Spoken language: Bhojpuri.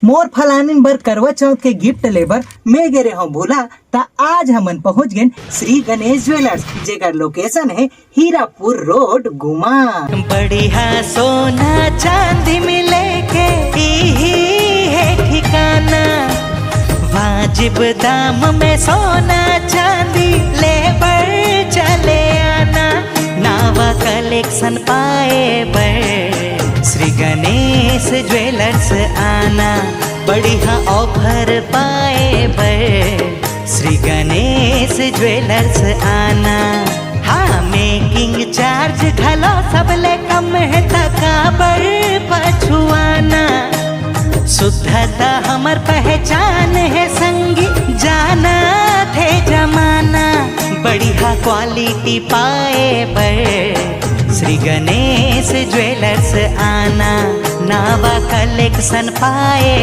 मोर फलानिन बर करवा चौथ के गिफ्ट लेबर मैं गे रहे भूला ता आज हमन पहुंच गए श्री गणेश ज्वेलर्स जेकर लोकेशन है हीरापुर रोड गुमा। बढ़िया सोना चांदी मिले के ही है ठिकाना, वाजिब दाम में सोना चांदी ले बर चले आना, नावा कलेक्शन पाए बर श्री गणेश ज्वेलर्स आना, बढ़िया ऑफर पाए बर श्री गणेश ज्वेलर्स आना। हाँ मेकिंग चार्ज घलो सबले कम है तकाबर पछुआना, शुद्धता हमर पहचान है संगी जाना थे जमाना, बढ़िया क्वालिटी पाए बर श्री गणेश ज्वेलर्स आना, नावा कलेक्शन पाए